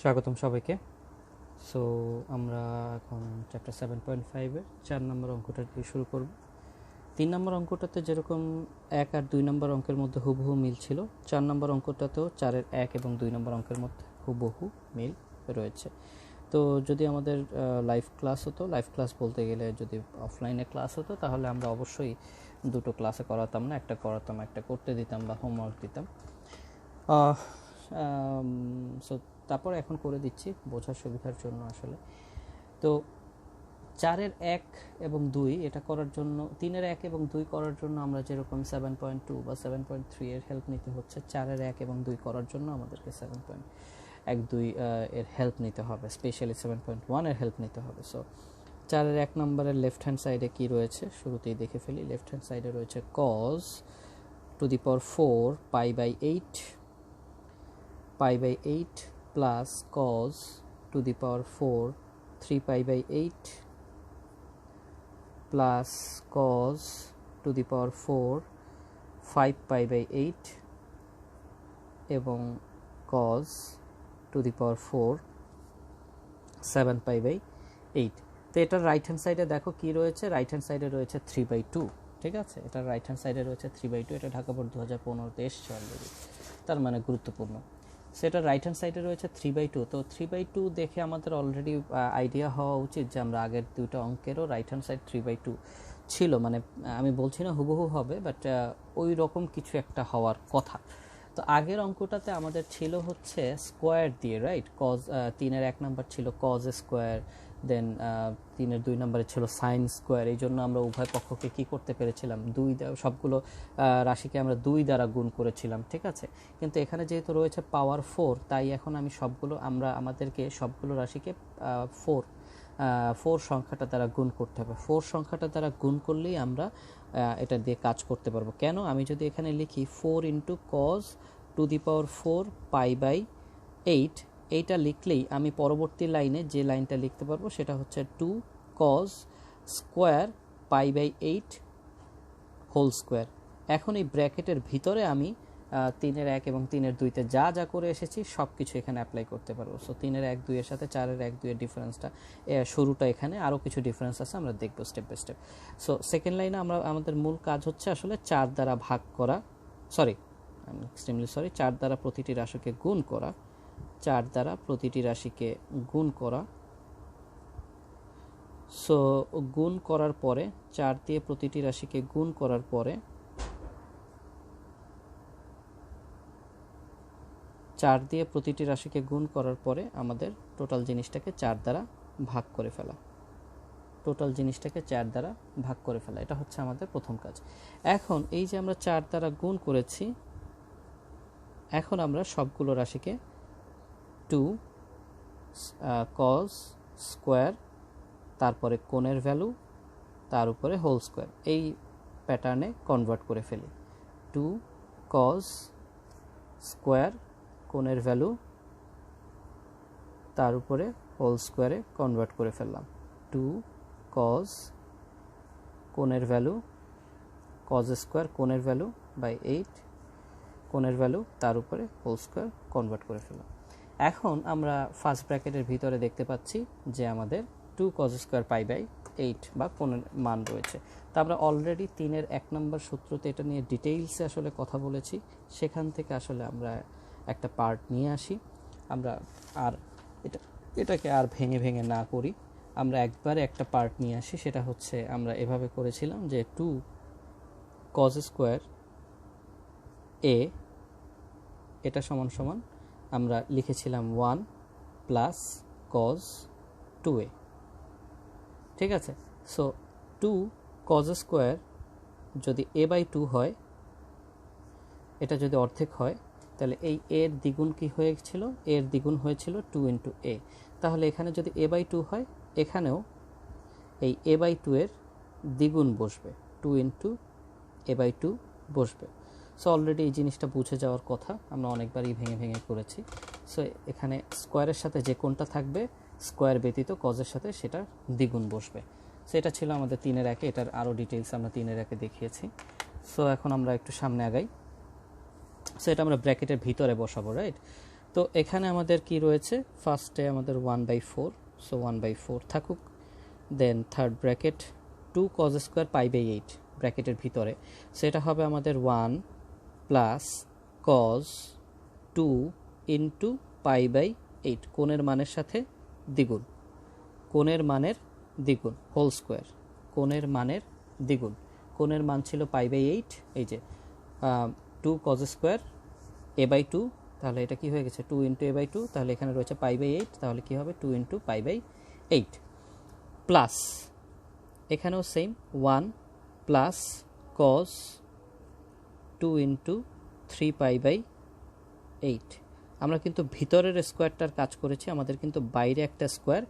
স্বাগতম সবাইকে। সো আমরা এখন চ্যাপ্টার 7.5-এর 4 নম্বর অঙ্কটা দিয়ে শুরু করব। 3 নম্বর অঙ্কটাতে যেরকম 1 আর 2 নম্বর অঙ্কের মধ্যে হুবহু মিল ছিল, 4 নম্বর অঙ্কটাতেও 4-এর 1 এবং 2 নম্বর অঙ্কের মধ্যে হুবহু মিল রয়েছে। তো যদি আমাদের লাইভ ক্লাস হতো, লাইভ ক্লাস বলতে গেলে যদি অফলাইনে ক্লাস হতো, তাহলে আমরা অবশ্যই দুটো ক্লাসে করাতাম না, একটা করাতাম, একটা করতে দিতাম বা হোমওয়ার্ক দিতাম। সো তারপর এখন করে দিচ্ছি বোঝার সুবিধার জন্য আসলে। তো 4-এর 1 এবং 2 এটা করার জন্য, 3-এর 1 এবং 2 করার জন্য আমরা যেরকম 7.2 বা 7.3 এর হেল্প নিতে হচ্ছে, 4-এর 1 এবং 2 করার জন্য আমাদেরকে 7.12 এর হেল্প নিতে হবে, স্পেশালি 7.1 এর হেল্প নিতে হবে। সো 4-এর 1 নম্বরের লেফট হ্যান্ড সাইডে কি রয়েছে শুরুতেই দেখে ফেলি। লেফট হ্যান্ড সাইডে রয়েছে cos two the power 4 π/8 π/8 plus cos to the power 4 3 π/8 plus cos to the power 4 5 π/8 এবং cos to the power 4 7 π/8। তো এটার রাইট হ্যান্ড সাইডে দেখো কি রয়েছে, রাইট হ্যান্ড সাইডে রয়েছে 3/2। ঠিক আছে, এটার রাইট হ্যান্ড সাইডে রয়েছে 3/2। এটা ঢাকা বোর্ড 2015-তে এসছে অলরেডি, তার মানে গুরুত্বপূর্ণ। সেটা রাইট হ্যান্ড সাইডে রয়েছে 3/2। তো 3/2 দেখে আমাদের অলরেডি আইডিয়া হওয়া উচিত যে আমরা আগের দুটো অঙ্কেরও রাইট হ্যান্ড সাইড 3/2 ছিল, মানে আমি বলছি না হুবহু হবে, বাট ওই রকম কিছু একটা হওয়ার কথা। তো আগের অঙ্কটাতে আমাদের ছিল হচ্ছে স্কোয়ার দিয়ে, রাইট? কজ 3-এর 1 নাম্বার ছিল কজ স্কোয়ার, দেন 3-এর 2 নম্বরে ছিল সাইন স্কোয়ার। এই জন্য আমরা উভয় পক্ষকে কি করতে পেরেছিলাম, সবগুলো রাশিকে আমরা 2 দ্বারা গুণ করেছিলাম। ঠিক আছে, কিন্তু এখানে যেহেতু রয়েছে পাওয়ার 4, তাই এখন আমাদেরকে সবগুলো রাশিকে 4 সংখ্যাটা দ্বারা গুণ করতে হবে। 4 সংখ্যাটা দ্বারা গুণ করলেই আমরা এটা দিয়ে কাজ করতে পারবো। কেন? আমি যদি এখানে লিখি 4 into cos two the power 4 π/8, এইটা লিখলেই আমি পরবর্তী লাইনে যে লাইনটা লিখতে পারবো সেটা হচ্ছে 2 cos স্কোয়ার π/8 হোল স্কোয়ার। এখন এই ব্র্যাকেটের ভিতরে আমি 3-এর 1 এবং 3-এর 2-তে যা যা করে এসেছি সব কিছু এখানে অ্যাপ্লাই করতে পারবো। সো 3-এর 1 2 এর সাথে 4-এর 1 2 এর ডিফারেন্সটা, শুরুটা এখানে আরও কিছু ডিফারেন্স আছে, আমরা দেখবো step by step. So second লাইনে আমাদের মূল কাজ হচ্ছে আসলে 4 দ্বারা ভাগ করা, আমি এক্সট্রিমলি সরি, 4 দ্বারা প্রতিটি রাশিকে গুণ করা, 4 দ্বারা প্রতিটি রাশিকে গুণ করা। সো গুণ করার পরে 4 দিয়ে প্রতিটি রাশিকে গুণ করার পরে 4 দিয়ে প্রতিটি রাশিকে গুণ করার পরে আমাদের টোটাল জিনিসটাকে 4 দ্বারা ভাগ করে ফেলা, টোটাল জিনিসটাকে 4 দ্বারা ভাগ করে ফেলা, এটা হচ্ছে আমাদের প্রথম কাজ। এখন এই যে আমরা 4 দ্বারা গুণ করেছি, এখন আমরা সবগুলো রাশিকে 2 cos স্কোয়ার, তারপরে কোণের ভ্যালু, তার উপরে হোল স্কোয়ার, এই প্যাটার্নে কনভার্ট করে ফেলি। 2 cos স্কোয়ার কোণের ভ্যালু, তার উপরে হোল স্কোয়ারে কনভার্ট করে ফেললাম। 2 cos কোণের ভ্যালু, cos স্কোয়ার কোণের ভ্যালু বাই 8 কোণের ভ্যালু, তার উপরে হোল স্কোয়ার কনভার্ট করে ফেললাম। এখন আমরা ফার্স্ট ব্র্যাকেটের ভিতরে দেখতে পাচ্ছি যে আমাদের 2 cos স্কোয়ার π/8 বা কোণের মান রয়েছে। তা আমরা অলরেডি 3-এর 1 নম্বর সূত্রতে এটা নিয়ে ডিটেইলসে আসলে কথা বলেছি, সেখান থেকে আসলে আমরা একটা পার্ট নিয়ে আসি। আমরা আর এটাকে আর ভেঙে ভেঙে না করি, আমরা একবারে একটা পার্ট নিয়ে আসি। সেটা হচ্ছে আমরা এভাবে করেছিলাম যে 2 cos স্কোয়ার a, এটা সমান সমান আমরা লিখেছিলাম 1 প্লাস cos 2a। ঠিক আছে, সো 2 cos স্কোয়ার যদি a/2 হয়, এটা যদি অর্ধেক হয়, তাহলে এই এর দ্বিগুণ কি হয়েছিল? এর দ্বিগুণ হয়েছিল 2 ইন্টু a। তাহলে এখানে যদি a/2 হয়, এখানেও এই a/2 এর দ্বিগুণ বসবে, 2 ইন্টু a/2 বসবে। সো অলরেডি এই জিনিসটা বুঝে যাওয়ার কথা, আমরা অনেকবারই ভেঙে ভেঙে করেছি। সো এখানে স্কোয়ারের সাথে যে কোণটা থাকবে, স্কোয়ার ব্যতীত কজের সাথে সেটা দ্বিগুণ বসবে। সো এটা ছিল আমাদের 3-এর 1-এ, এটার আরও ডিটেলস আমরা 3-এর 1-এ দেখিয়েছি। সো এখন আমরা একটু সামনে আগাই। সো এটা আমরা ব্র্যাকেটের ভিতরে বসাবো, রাইট? তো এখানে আমাদের কি রয়েছে, ফার্স্টে আমাদের 1/4, সো 1/4 থাকুক। দেন থার্ড ব্র্যাকেট 2 cos স্কোয়ার π/8 ব্র্যাকেটের ভিতরে, সেটা হবে আমাদের 1 প্লাস cos 2 ইন্টু π/8, কোণের মানের সাথে দ্বিগুণ, কোণের মানের দ্বিগুণ, হোল স্কোয়ার, কোণের মানের দ্বিগুণ। কোণের মান ছিল π/8, এই যে 2 cos স্কোয়ার a/2, তাহলে এটা কি হয়ে গেছে 2 ইন্টু a/2, তাহলে এখানে রয়েছে π/8, তাহলে কি হবে 2 ইন্টু π/8 প্লাস এখানেও সেম 1 প্লাস cos 2 ইন্টু 3π/8। আমরা কিন্তু ভিতরের স্কোয়ারটার কাজ করেছি, আমাদের কিন্তু বাইরে একটা স্কোয়ার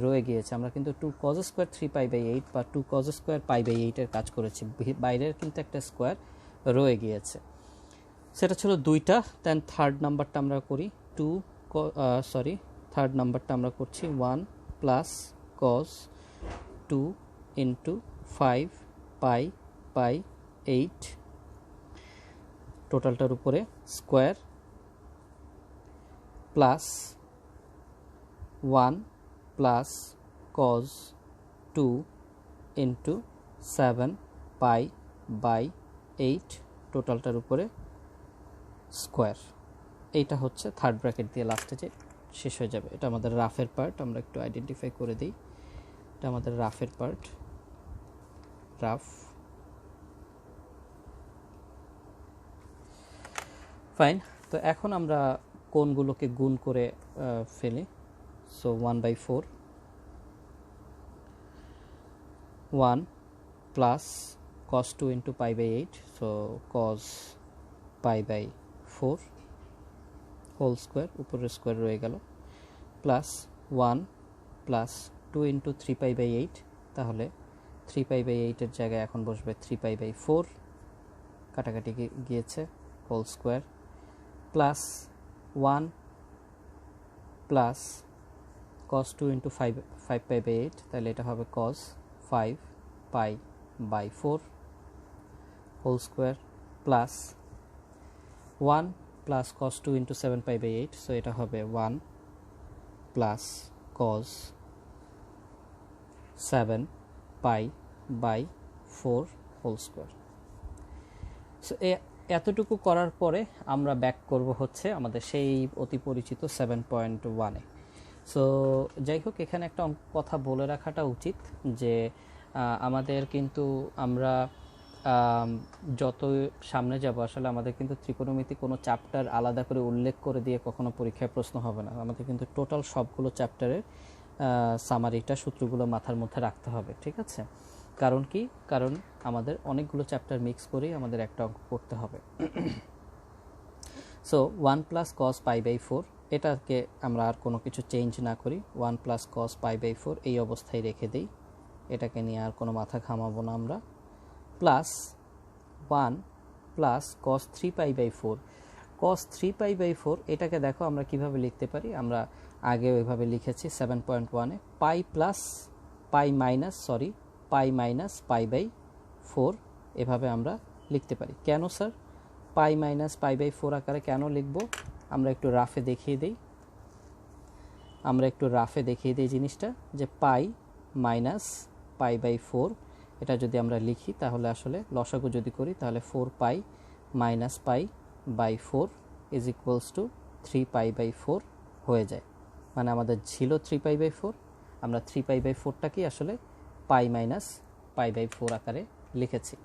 রয়ে গিয়েছে। আমরা কিন্তু 2 cos স্কোয়ার 3π/8 বা 2 cos স্কোয়ার π/8 এর কাজ করেছি, বাইরের কিন্তু একটা স্কোয়ার রয়ে গিয়েছে। সেটা ছিল দুইটা। দেন থার্ড নাম্বারটা আমরা করি থার্ড নাম্বারটা আমরা করছি 1 প্লাস cos 2 ইন্টু 5π/8 টোটালটার উপরে square plus 1 plus cos 2 into 7π/8 টোটালটার উপরে স্কোয়ার। এইটা হচ্ছে থার্ড ব্র্যাকেট দিয়ে লাস্টে যে শেষ হয়ে যাবে। এটা আমাদের রাফের পার্ট, আমরা একটু আইডেন্টিফাই করে দিই। এটা আমাদের রাফের পার্ট, রাফ। ফাইন। তো এখন আমরা কোণগুলোকে গুণ করে ফেলি। So 1/4, 1 plus cos 2 into π/8, so cos π/4 whole square, উপরের স্কোয়ার রয়ে গেল, প্লাস 1 প্লাস 2 ইন্টু 3π/8, তাহলে 3π/8 এর জায়গায় এখন বসবে 3π/4, কাটাকাটি গিয়েছে, whole square, plus 1 plus cos 2 into 5π/8, তাহলে এটা হবে cos 5π/4 whole square, plus 1 plus cos 2 into 7π/8, so এটা হবে 1 plus cos 7π/4 whole square. So এতটুকু করার পরে আমরা ব্যাক করব হচ্ছে আমাদের সেই অতি পরিচিত 7.1-এ। সো যাই হোক, এখানে একটা কথা বলে রাখাটা উচিত যে আমাদের কিন্তু আমরা যত সামনে যাব আসলে আমাদের কিন্তু ত্রিকোণমিতি কোনো চ্যাপ্টার আলাদা করে উল্লেখ করে দিয়ে কখনো পরীক্ষায় প্রশ্ন হবে না। আমাদের কিন্তু টোটাল সবগুলো চ্যাপ্টারের সামারিটা, সূত্রগুলো মাথার মধ্যে রাখতে হবে, ঠিক আছে? কারণ কি, কারণ আমাদের অনেকগুলো চ্যাপ্টার মিক্স করেই আমাদের একটা অঙ্ক করতে হবে। সো 1 প্লাস cos π/4, এটাকে আমরা আর কোনো কিছু চেঞ্জ না করি, 1 প্লাস cos π/4 এই অবস্থায় রেখে দিই, এটাকে নিয়ে আর কোনো মাথা ঘামাবো না আমরা, প্লাস 1 প্লাস cos 3π/4। cos 3π/4 এটাকে দেখো আমরা কিভাবে লিখতে পারি, আমরা আগে ওইভাবে লিখেছি 7.1-এ, পাই প্লাস পাই মাইনাস π/4 এভাবে আমরা লিখতে পারি। কেন স্যার পাই মাইনাস π/4 আকারে কেন লিখব, আমরা একটু রাফে দেখিয়ে দিই, জিনিসটা যে পাই মাইনাস π/4 এটা যদি আমরা লিখি তাহলে আসলে লসাগু যদি করি তাহলে 4π মাইনাস π/4 ইজ ইকুয়ালস টু 3π/4 হয়ে যায়। মানে আমাদের ছিল 3π/4, আমরা 3π/4টাকেই আসলে পাই মাইনাস π/4 আকারে লিখেছি।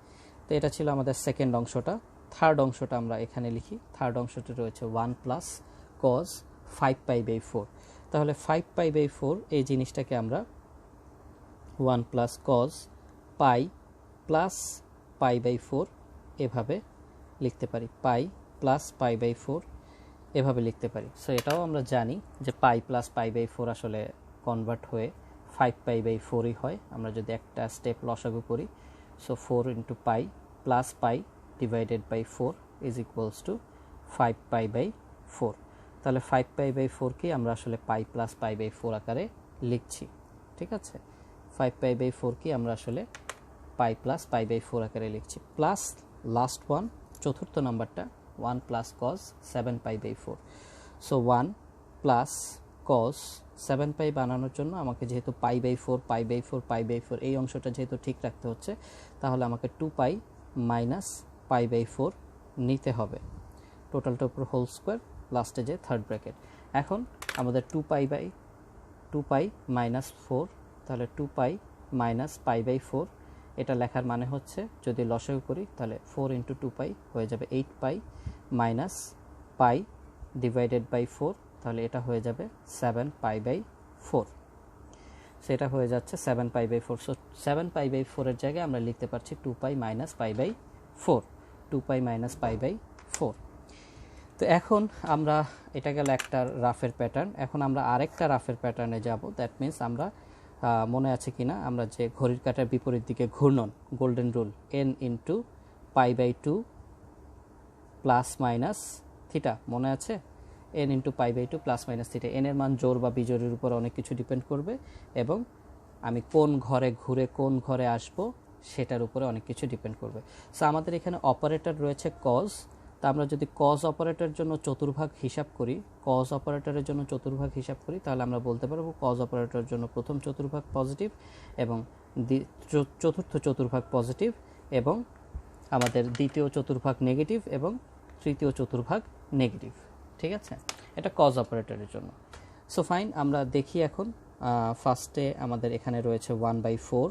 তো এটা ছিল আমাদের সেকেন্ড অংশটা। থার্ড অংশটা আমরা এখানে লিখি। থার্ড অংশটা রয়েছে 1 প্লাস cos 5π/4। তাহলে 5π/4 এই জিনিসটাকে আমরা 1 প্লাস cos পাই প্লাস π/4 এভাবে লিখতে পারি, পাই প্লাস π/4 এভাবে লিখতে পারি। সো এটাও আমরা জানি যে পাই প্লাস π/4 আসলে কনভার্ট হয়ে 5π/4ই হয় আমরা যদি একটা স্টেপ লসাগু করি। So 4 into pi plus pi divided by 4 is equals to 5π/4। তাহলে 5π/4কে আমরা আসলে পাই প্লাস π/4 আকারে লিখছি, ঠিক আছে? 5π/4কে আমরা আসলে পাই প্লাস π/4 আকারে লিখছি, প্লাস লাস্ট ওয়ান চতুর্থ নাম্বারটা 1 plus cos 7π/4। So 1 plus cos 7 pi বানানোর জন্য আমাকে যেহেতু π/4 π/4 π/4 এই অংশটা যেহেতু ঠিক রাখতে হচ্ছে, তাহলে আমাকে 2 পাই মাইনাস π/4 নিতে হবে। টোটালটার উপর হোল স্কোয়ার, লাস্টে যে থার্ড ব্র্যাকেট। এখন আমাদের 2 পাই মাইনাস 4, তাহলে 2 পাই মাইনাস π/4। এটা লেখার মানে হচ্ছে যদি লসাগু করি তাহলে 4 ইন্টু 2 পাই হয়ে যাবে 8 পাই মাইনাস পাই ডিভাইডেড বাই 4, তাহলে এটা হয়ে যাবে 7 π/4। সেটা হয়ে যাচ্ছে 7 π/4। সো 7 π/4 এর জায়গায় আমরা লিখতে পারছি 2 পাই মাইনাস π/4, 2 পাই মাইনাস π/4। তো এখন আমরা, এটা গেল একটা রাফের প্যাটার্ন। এখন আমরা আরেকটা রাফের প্যাটার্নে যাব। দ্যাট মিন্স আমরা মনে আছে কিনা আমরা যে ঘড়ির কাঁটার বিপরীত দিকে ঘূর্ণন, golden rule, n into π/2 plus minus theta, মনে আছে? n into π/2 plus minus theta. n এর মান জোড় বা বিজোড়ের উপর অনেক কিছু ডিপেন্ড করবে, এবং আমি কোন ঘরে ঘুরে কোন ঘরে আসব সেটার উপরে অনেক কিছু ডিপেন্ড করবে। সো আমাদের এখানে অপারেটর রয়েছে কজ। তা আমরা যদি কজ অপারেটরের জন্য চতুর্ভাগ হিসাব করি, তাহলে আমরা বলতে পারবো কজ অপারেটরের জন্য প্রথম চতুর্ভাগ পজিটিভ, এবং চতুর্থ চতুর্ভাগ পজিটিভ, এবং আমাদের দ্বিতীয় চতুর্ভাগ নেগেটিভ, এবং তৃতীয় চতুর্ভাগ নেগেটিভ। ঠিক আছে, এটা কজ অপারেটরের জন্য। সো ফাইন, আমরা দেখি এখন। ফার্স্টে আমাদের এখানে রয়েছে 1/4,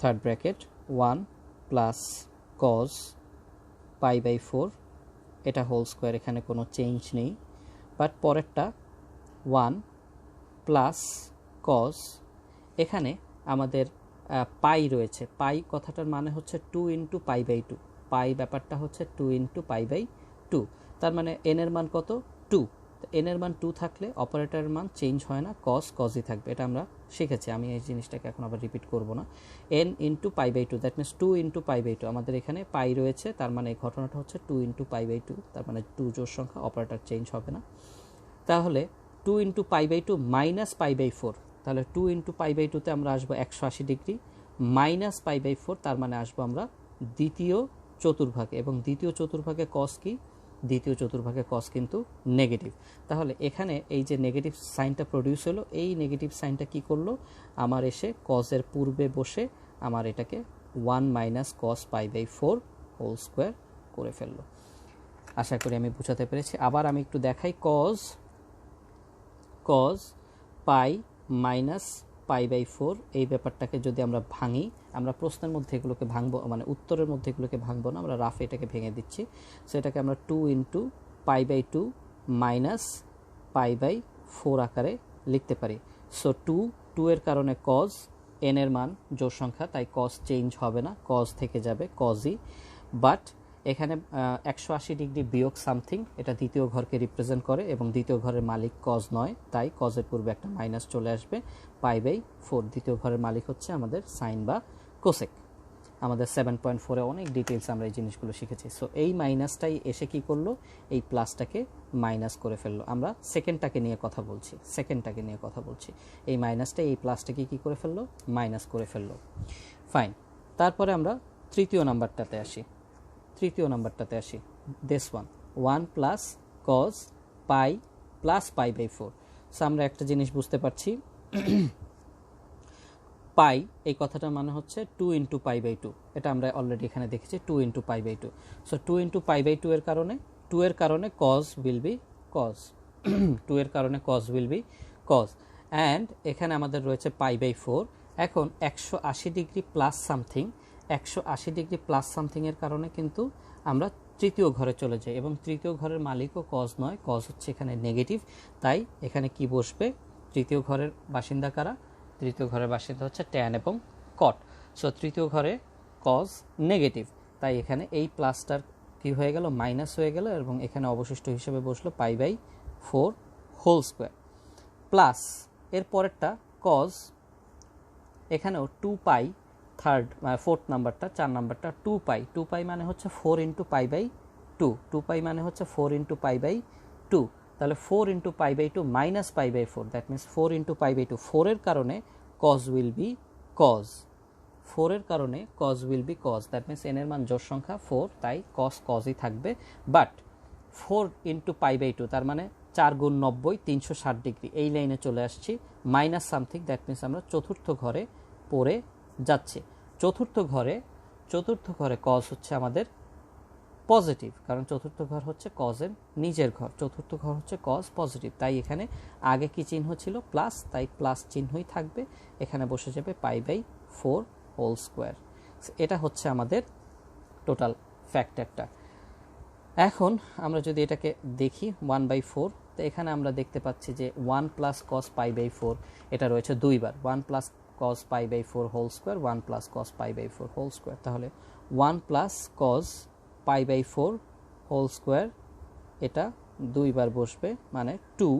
থার্ড ব্র্যাকেট 1 প্লাস কজ π/4, এটা হোল স্কোয়ার, এখানে কোনো চেঞ্জ নেই। বাট পরেরটা 1 প্লাস কজ, এখানে আমাদের পাই রয়েছে। পাই কথাটার মানে হচ্ছে 2 ইন্টু π/2। পাই ব্যাপারটা হচ্ছে 2 ইন্টু π/2, তার মানে n এর মান কত? 2। n এর মান 2 থাকলে অপারেটরের মান চেঞ্জ হয় না, কজই থাকবে। এটা আমরা শিখেছি, আমি এই জিনিসটাকে এখন আবার রিপিট করব না। n into π/2, that means 2 into π/2। আমাদের এখানে পাই রয়েছে, তার মানে এই ঘটনাটা হচ্ছে 2 ইন্টু π/2, তার মানে 2 জোড় সংখ্যা, অপারেটর চেঞ্জ হবে না। তাহলে 2 ইন্টু π/2 মাইনাস π/4, তাহলে 2 ইন্টু π/2তে আমরা আসবো 180 ডিগ্রি, মাইনাস π/4, তার মানে আসবো আমরা দ্বিতীয় চতুর্ভাগে, এবং দ্বিতীয় চতুর্ভাগে কস কি? দ্বিতীয় চতুর্ভাগে কস কিন্তু নেগেটিভ। তাহলে এখানে এই যে নেগেটিভ সাইনটা প্রডিউস হলো, এই নেগেটিভ সাইনটা কি করলো? আমার এসে কজের পূর্বে বসে আমার এটাকে 1 মাইনাস কস π/4 হোল স্কোয়ার করে ফেললো। আশা করি আমি বোঝাতে পেরেছি। আবার আমি একটু দেখাই। কজ পাই মাইনাস π/4, এই ব্যাপারটাকে যদি আমরা ভাঙি, আমরা প্রশ্নের মধ্যে এগুলোকে ভাঙবো, মানে উত্তরের মধ্যে এগুলোকে ভাঙবো না, আমরা রাফে এটাকে ভেঙে দিচ্ছি। সেটাকে আমরা 2 ইন্টু π/2 মাইনাস π/4 আকারে লিখতে পারি। সো 2 এর কারণে কজ, n এর মান জোড় সংখ্যা, তাই কজ চেঞ্জ হবে না, কজ থেকে যাবে কজই। বাট এখানে 180 ডিগ্রি বিয়োগ সামথিং, এটা দ্বিতীয় ঘরকে রিপ্রেজেন্ট করে, এবং দ্বিতীয় ঘরের মালিক কজ নয়, তাই কজের পূর্বে একটা মাইনাস চলে আসবে। π/4 দ্বিতীয় ঘরের মালিক হচ্ছে আমাদের সাইন বা কোসেক। আমাদের 7.4-এ অনেক ডিটেলস আমরা এই জিনিসগুলো শিখেছি। সো এই মাইনাসটাই এসে কি করলো? এই প্লাসটাকে মাইনাস করে ফেললো। আমরা সেকেন্ডটাকে নিয়ে কথা বলছি। এই মাইনাসটা এই প্লাসটাকে কি করে ফেললো? মাইনাস করে ফেললো। ফাইন, তারপরে আমরা তৃতীয় নাম্বারটাতে আসি। This 1 plus cos pi plus π/4। So আমরা একটা জিনিস বুঝতে পারছি, পাই এই কথাটার মানে হচ্ছে 2 ইন্টু π/2, এটা আমরা অলরেডি এখানে দেখেছি 2 ইন্টু π/2। সো 2 ইন্টু π/2 এর কারণে, 2 এর কারণে কজ উইল বি কজ, 2 এর কারণে cos will be cos. And এখানে আমাদের রয়েছে π/4। এখন 180 degree plus something, 180 degree plus সামথিংয়ের কারণে কিন্তু আমরা তৃতীয় ঘরে চলে যাই, এবং তৃতীয় ঘরের মালিকও কজ নয়, কজ হচ্ছে এখানে নেগেটিভ। তাই এখানে কি বসবে? তৃতীয় ঘরের বাসিন্দা কারা? তৃতীয় ঘরের বাসিন্দা হচ্ছে ট্যান এবং কট। সো তৃতীয় ঘরে কজ নেগেটিভ, তাই এখানে এই প্লাসটার কি হয়ে গেল? মাইনাস হয়ে গেল, এবং এখানে অবশিষ্ট হিসেবে বসলো π/4 হোল স্কোয়ার প্লাস এর পরেরটা কজ, এখানেও 2 পাই, ফোর্থ নাম্বারটা, 4 নাম্বারটা 2 পাই মানে হচ্ছে 4 ইন্টু π/2, 2 পাই মানে হচ্ছে 4 ইন্টু π/2, তাহলে 4 into π/2 minus π/4, that means 4 into π/2। 4 এর কারণে কজ উইল বি কজ, 4 এর কারণে cos will be cos, that means n এর মান জোড় সংখ্যা 4, তাই কজই থাকবে। বাট 4 ইন্টু পাই বাই 2, তার মানে 4 গুণ 90 360 ডিগ্রি, এই লাইনে চলে আসছি। মাইনাস সামথিং, দ্যাট মিনস আমরা চতুর্থ ঘরে পড়ে যাচ্ছি। চতুর্থ ঘরে কজ হচ্ছে আমাদের পজিটিভ, কারণ চতুর্থ ঘর হচ্ছে কজের নিজের ঘর, চতুর্থ ঘর হচ্ছে কজ পজিটিভ, তাই এখানে আগে কি চিহ্ন ছিল প্লাস, তাই প্লাস চিহ্নই থাকবে, এখানে বসে যাবে পাই বাই 4 হোল স্কোয়ার। এটা হচ্ছে আমাদের টোটাল ফ্যাক্টরটা। এখন আমরা যদি এটাকে দেখি 1/4, তো এখানে আমরা দেখতে পাচ্ছি যে 1 প্লাস কস পাই বাই 4 এটা রয়েছে দুইবার, 1 plus cos pi by 4 whole square, 1 plus cos pi by 4 whole square, তাহলে 1 plus cos pi by 4 whole square এটা দুইবার বসবে, মানে 2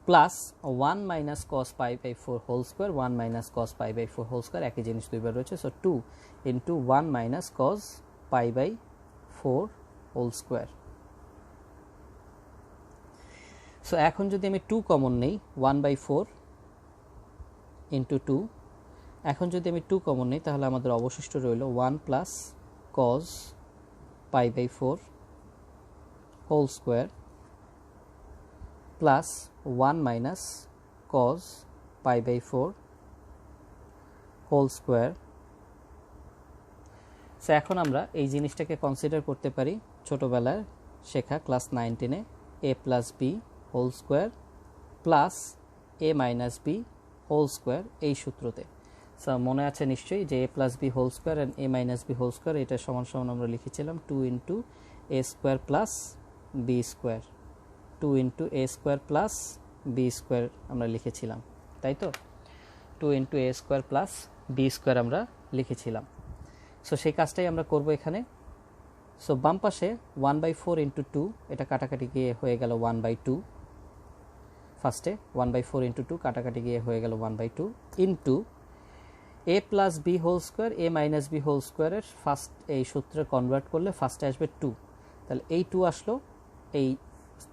plus 1 minus cos pi by 4 whole square, 1 minus cos pi by 4 whole square, একই জিনিস দুইবার রয়েছে, so 2 into 1 minus cos pi by 4 whole square. So এখন যদি আমি 2 কমন নেই, 1/4 ইন্টু 2, এখন যদি আমি 2 কমন নেই তাহলে আমাদের অবশিষ্ট রইল 1 plus cos pi by 4 whole square plus 1 minus cos pi by 4 whole square. So এখন আমরা এই জিনিসটাকে কনসিডার করতে পারি ছোটোবেলায় শেখা ক্লাস 9-10-এ A plus B whole square plus A minus B whole square, এই সূত্রতে। সো মনে আছে নিশ্চয়ই যে A plus B whole square and A minus B whole square, এটা সমান সমান আমরা লিখেছিলাম 2 into A square plus B square, 2 into A square plus B square আমরা লিখেছিলাম, তাই তো? 2 into A square plus B square আমরা লিখেছিলাম। সো সেই কাজটাই আমরা করব এখানে। সো বাম পাশে 1/4 ইন্টু 2, এটা কাটাকাটি গিয়ে হয়ে গেল 1/2, ফার্স্টে 1/4 ইন্টু 2 কাটাকাটি গিয়ে হয়ে গেল 1/2 ইন্টু এ প্লাস বি হোল স্কোয়ার এ মাইনাস বি হোল স্কোয়ারের ফার্স্ট এই সূত্রে কনভার্ট করলে ফার্স্টে আসবে 2, তাহলে এই 2 আসলো, এই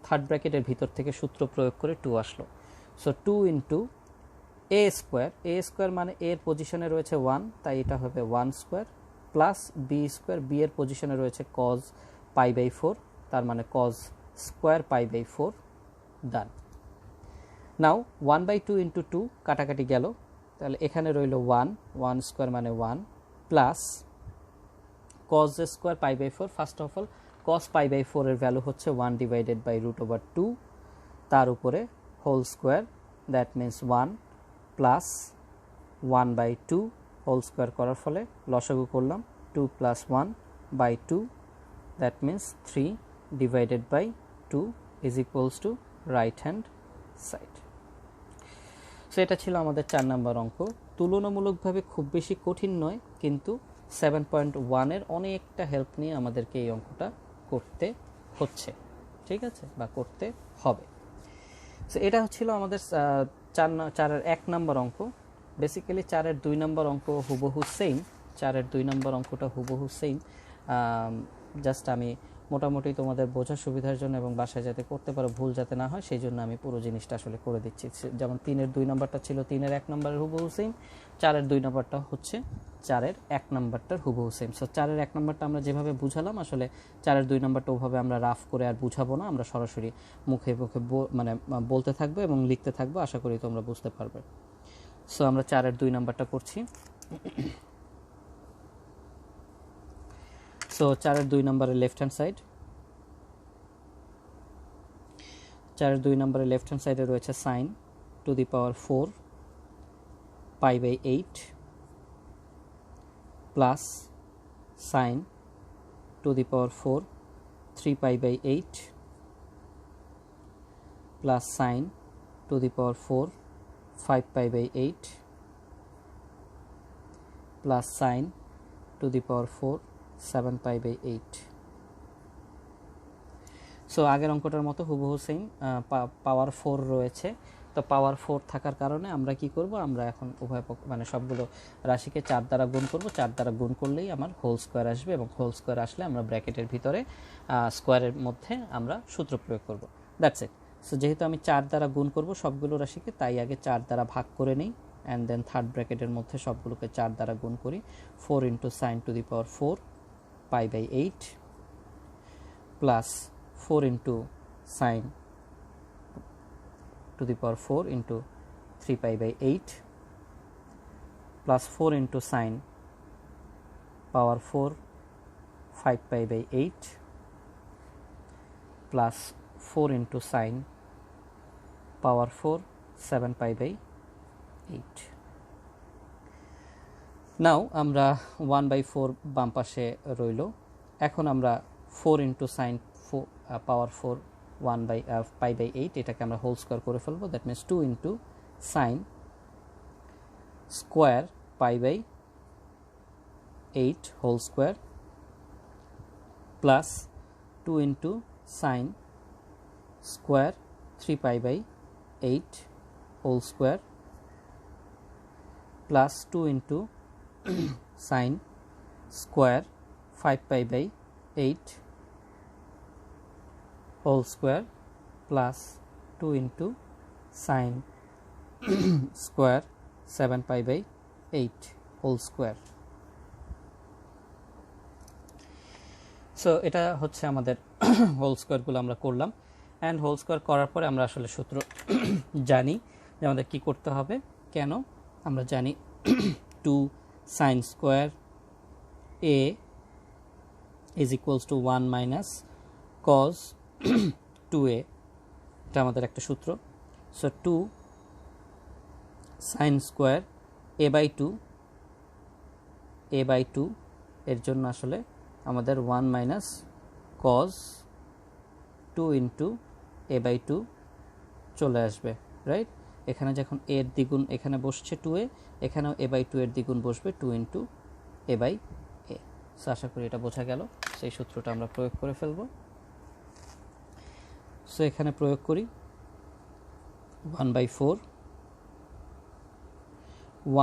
থার্ড ব্র্যাকেটের ভিতর থেকে সূত্র প্রয়োগ করে 2 আসলো। সো 2 ইন্টু এ স্কোয়ার মানে এর পজিশনে রয়েছে 1, তাই এটা হবে 1 square plus B square, B এর পজিশনে রয়েছে কজ পাই বাই 4, তার মানে cos square pi by 4, done. Now 1/2 into 2 কাটাকাটি গেল, তাহলে এখানে রইল 1 স্কোয়ার মানে 1 plus cos square pi by 4, first of all cos pi by 4 এর ভ্যালু হচ্ছে 1 ডিভাইডেড বাই √2, তার উপরে whole square, that means 1 plus 1/2 whole square করার ফলে লসাগু করলাম 2 plus 1/2, that means 3 divided by 2 is equals to right hand side. So এটা ছিল আমাদের 4 নম্বর অঙ্ক। তুলনামূলকভাবে খুব বেশি কঠিন নয়, কিন্তু 7.1-এর অনেকটা হেল্প নিয়ে আমাদেরকে এই অঙ্কটা করতে হচ্ছে, ঠিক আছে, বা করতে হবে। সো এটা ছিল আমাদের 4-এর 1 নম্বর অঙ্ক। বেসিক্যালি 4-এর 2 নম্বর অঙ্ক হুবহু সেম, 4-এর 2 নম্বর অঙ্কটা হুবহু সেম, জাস্ট আমি মোটামুটি তোমাদের বোঝার সুবিধার জন্য এবং বাসায় যাতে করতে পারো, ভুল যাতে না হয় সেই জন্য আমি পুরো জিনিসটা আসলে করে দিচ্ছি। যেমন 3-এর 2 নম্বরটা ছিল 3-এর 1 নম্বরের হুবহু সেম, 4-এর 2 নম্বরটা হচ্ছে 4-এর 1 নম্বরটার হুবহু সেম। সো 4-এর 1 নম্বরটা আমরা যেভাবে বুঝালাম, আসলে 4-এর 2 নম্বরটা ওভাবে আমরা রাফ করে আর বুঝাবো না, আমরা সরাসরি মুখে মুখে মানে বলতে থাকবো এবং লিখতে থাকবো, আশা করি তোমরা বুঝতে পারবে। সো আমরা 4-এর 2 নম্বরটা করছি। সো 4-এর 2 নম্বরের লেফট হ্যান্ড সাইড, 4-এর 2 নম্বরের লেফট হ্যান্ড সাইডে রয়েছে sine to the power 4 pi by 8 plus sine to the power 4 3 pi by 8 plus sine to the power 4 5 pi by 8 plus sine to the power 4 7 pi by 8। So আগের অঙ্কটার মতো হুবহু same, পাওয়ার 4 রয়েছে, তো পাওয়ার 4 থাকার কারণে আমরা কি করব, আমরা এখন উভয় মানে সবগুলো রাশিকে 4 দ্বারা গুণ করব, 4 দ্বারা গুণ করলেই আমার হোল স্কোয়ার আসবে, এবং হোল স্কোয়ার আসলে আমরা ব্র্যাকেটের ভিতরে স্কোয়ারের মধ্যে আমরা সূত্র প্রয়োগ করব, দ্যাটস ইট। সো যেহেতু আমি 4 দ্বারা গুণ করব সবগুলো রাশিকে, তাই আগে 4 দ্বারা ভাগ করে নিই, অ্যান্ড দেন থার্ড ব্র্যাকেটের মধ্যে সবগুলোকে 4 দ্বারা গুণ করি। 4 into sine to the power 4 pi by 8 plus 4 into sine to the power 4 into 3 pi by 8 plus 4 into sine power 4 5 pi by 8 plus 4 into sine power 4 7 pi by 8. নাও আমরা 1/4 বাম পাশে রইল। এখন আমরা 4 into sin power 4 pi by 8 এটাকে আমরা whole square করে ফেলবো। That means 2 into sin square pi by 8 whole square plus 2 into sin square 3 pi by 8 whole square plus 2 into sin square 5 pi by 8 whole square plus 2 into sin square 7 pi by 8 whole square. So এটা হচ্ছে আমাদের whole স্কয়ারগুলো আমরা করলাম। And whole square করার পরে আমরা আসলে সূত্র জানি যে আমাদের কি করতে হবে। কেন আমরা জানি 2 sin square a is equals to 1 minus cos 2a, এটা আমাদের একটা সূত্র। So 2 sin square a by 2 এর জন্য আসলে আমাদের 1 minus cos 2 into a by 2 চলে আসবে, রাইট। এখানে যখন a এর দ্বিগুণ এখানে বসছে 2a, এখানেও a by 2 এর দ্বিগুণ বসবে 2 into a by a। So আশা করি এটা বোঝা গেল। সেই সূত্রটা আমরা প্রয়োগ করে ফেলব। সো এখানে প্রয়োগ করি 1/4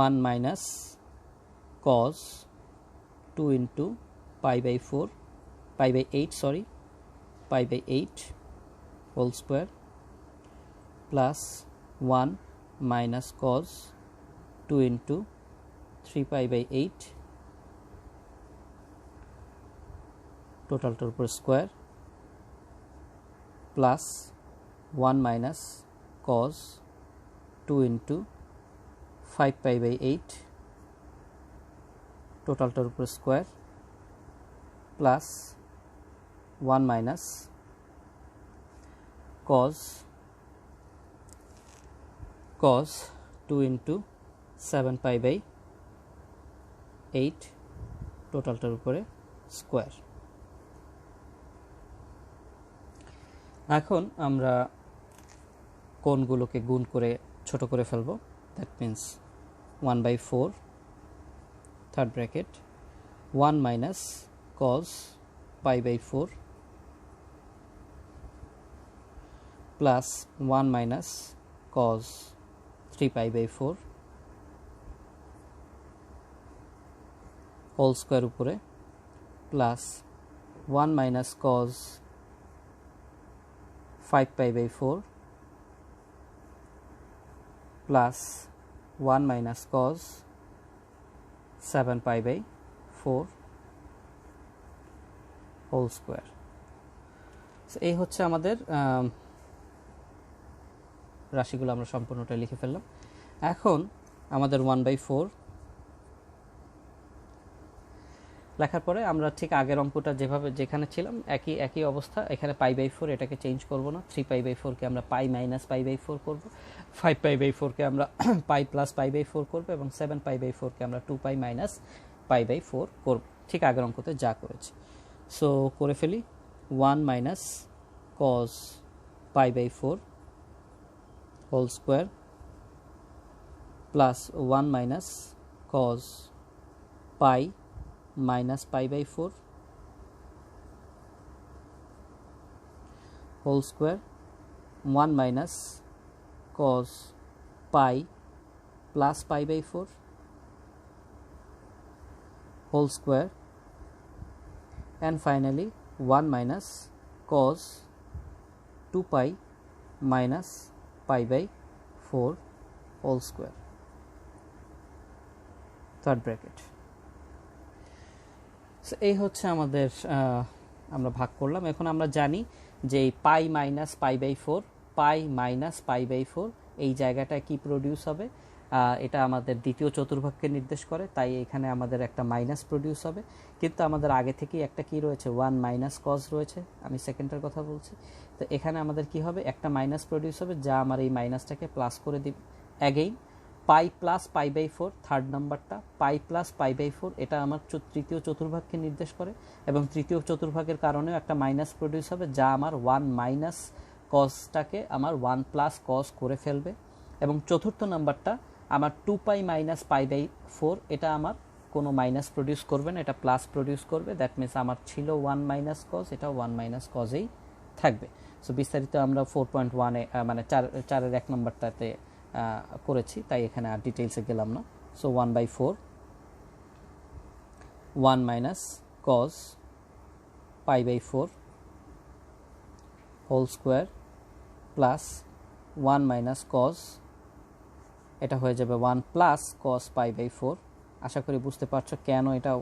1 minus cos 2 into pi by 8 pi by 8 whole square plus 1 minus cos 2 into 3 pi by 8 totalটার উপর square plus 1 minus cos 2 into 5 pi by 8 totalটার উপর square plus 1 minus cos 2 into 7 pi by 8 টোটালটার উপরে স্কয়ার। এখন আমরা কোণগুলোকে গুণ করে ছোট করে ফেলবো। That means 1/4 third bracket 1 minus cos pi by 4 plus 1 minus cos 3 pi by 4 whole square উপরে plus 1 minus cos 5 pi by 4 plus 1 minus cos 7 pi by 4 whole square. এই হচ্ছে আমাদের রাশিগুলো আমরা সম্পূর্ণটা লিখে ফেললাম। এখন আমাদের 1/4 লেখার পরে আমরা ঠিক আগের অঙ্কটা যেখানে ছিলাম একই অবস্থা। এখানে পাই বাই 4 এটাকে চেঞ্জ করব না। 3 পাই বাই 4 কে আমরা পাই মাইনাস পাই বাই 4 করব, 5 পাই বাই 4 কে আমরা পাই প্লাস পাই বাই 4 করব এবং 7 পাই বাই 4 কে আমরা 2 পাই মাইনাস পাই বাই 4 করব, ঠিক আগের অঙ্কতে যা করেছি। সো করে ফেলি 1 minus cos pi by 4 whole square plus 1 minus cos pi minus pi by 4 whole square 1 minus cos pi plus pi by 4 whole square and finally 1 minus cos 2 pi minus pi by 4 whole square third bracket। এই হচ্ছে আমাদের আমরা ভাগ করলাম। এখন আমরা জানি যে এই pi minus pi by 4, pi minus pi by 4 এই জায়গাটায় কি প্রডিউস হবে, এটা আমাদের দ্বিতীয় চতুর্ভাগকে নির্দেশ করে, তাই এখানে আমাদের একটা মাইনাস প্রডিউস হবে। কিন্তু আমাদের আগে থেকেই একটা কি রয়েছে, 1 মাইনাস কজ রয়েছে, আমি সেকেন্ডটার কথা বলছি। তো এখানে আমাদের কি হবে, একটা মাইনাস প্রডিউস হবে, যা আমার এই মাইনাসটাকে প্লাস করে দিবে। Again pi plus pi by 4, third নাম্বারটা পাই প্লাস পাই বাই 4, এটা আমার তৃতীয় চতুর্ভাগকে নির্দেশ করে, এবং তৃতীয় চতুর্ভাগের কারণেও একটা মাইনাস প্রডিউস হবে, যা আমার 1 মাইনাস কজটাকে আমার 1 প্লাস কজ করে ফেলবে। এবং চতুর্থ নাম্বারটা আমার 2 পাই মাইনাস পাই বাই 4, এটা আমার কোনো মাইনাস প্রডিউস করবে না, এটা প্লাস প্রডিউস করবে। দ্যাট মিনস আমার ছিল 1 মাইনাস কজ, এটা 1 মাইনাস কজেই থাকবে। সো বিস্তারিত আমরা 4.1-এ মানে 4-এর 1 নম্বরটাতে করেছি, তাই এখানে আর ডিটেলসে গেলাম না। So 1/4 1 minus cos pi by 4 whole square plus 1 minus cos, এটা হয়ে যাবে 1 প্লাস কজ পাই বাই 4। আশা করি বুঝতে পারছো কেন এটা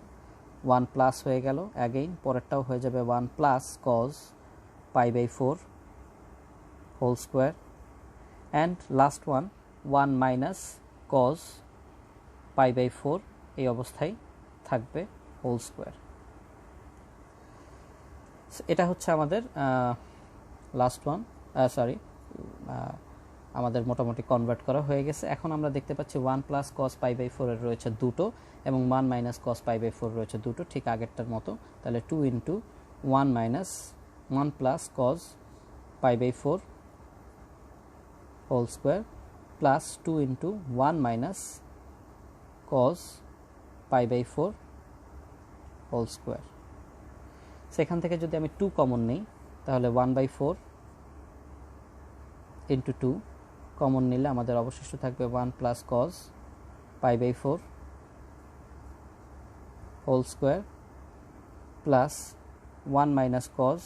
1 প্লাস হয়ে গেল। অ্যাগেইন পরেরটাও হয়ে যাবে 1 plus cos pi by 4 whole square, and last 1 minus cos pi by 4 এই অবস্থায় থাকবে হোল স্কোয়ার। এটা হচ্ছে আমাদের লাস্ট ওয়ান, আমাদের মোটামুটি কনভার্ট করা হয়ে গেছে। এখন আমরা দেখতে পাচ্ছি 1 প্লাস কস পাই বাই 4 এর রয়েছে দুটো, এবং 1 মাইনাস কস পাই বাই 4 রয়েছে দুটো, ঠিক আগেরটার মতো। তাহলে 2 into 1 minus 1 plus cos pi by 4 whole square plus 2 into 1 minus cos pi by 4 whole square. সেখান থেকে যদি আমি 2 কমন নিই, তাহলে 1/4 ইন্টু 2 কমন নিলে আমাদের অবশিষ্ট থাকবে 1 plus cos pi by 4 whole square plus 1 minus cos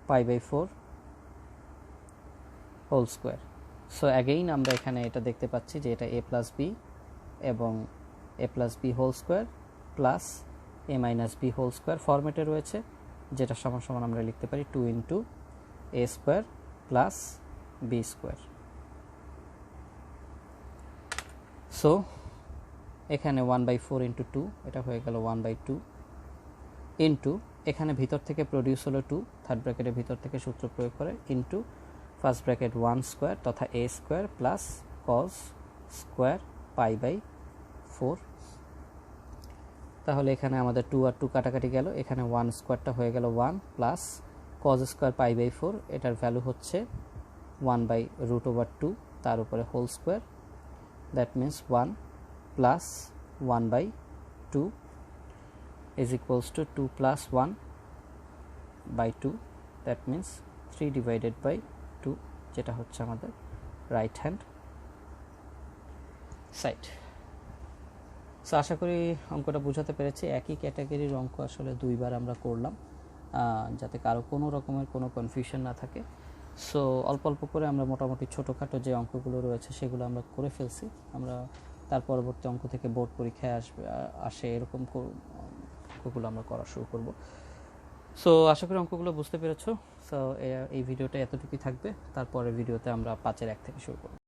pi by 4 whole square. So again আমরা এখানে এটা দেখতে পাচ্ছি যে এটা a প্লাস বি এবং a plus B whole square plus a minus B whole square ফরম্যাটে রয়েছে, যেটা সমান সমান আমরা লিখতে পারি 2 into a square plus B square. So এখানে 1/4 ইন্টু 2, এটা হয়ে গেল 1/2 ইন্টু এখানে ভিতর থেকে প্রডিউস হলো 2, থার্ড ব্র্যাকেটের ভিতর থেকে সূত্র প্রয়োগ করে, ইন্টু ফার্স্ট ব্র্যাকেট 1 স্কোয়ার তথা a square plus cos square pi by 4। তাহলে এখানে আমাদের 2 আর 2 কাটাকাটি গেল, এখানে 1 স্কোয়ারটা হয়ে গেল 1 plus cos square pi by 4, এটার ভ্যালু হচ্ছে 1/√2, তার উপরে whole square. That means 1 plus 1/2 is equals to 2 plus 1/2, that means 3 divided by 2, যেটা হচ্ছে আমাদের রাইট হ্যান্ড সাইড। সো আশা করি অঙ্কটা বোঝাতে পেরেছি। একই ক্যাটাগরির অঙ্ক আসলে দুইবার আমরা করলাম, যাতে কারো কোনো রকমের কোনো কনফিউশন না থাকে। সো অল্প অল্প করে আমরা মোটামুটি ছোটোখাটো যে অঙ্কগুলো রয়েছে সেগুলো আমরা করে ফেলছি। আমরা তার পরবর্তী অঙ্ক থেকে বোর্ড পরীক্ষায় আসে এরকম অঙ্কগুলো আমরা করা শুরু করব। সো আশা করি অঙ্কগুলো বুঝতে পেরেছো। সো এই ভিডিওটা এতটুকুই থাকবে, তারপরে ভিডিওতে আমরা 5-এর 1 থেকে শুরু করব।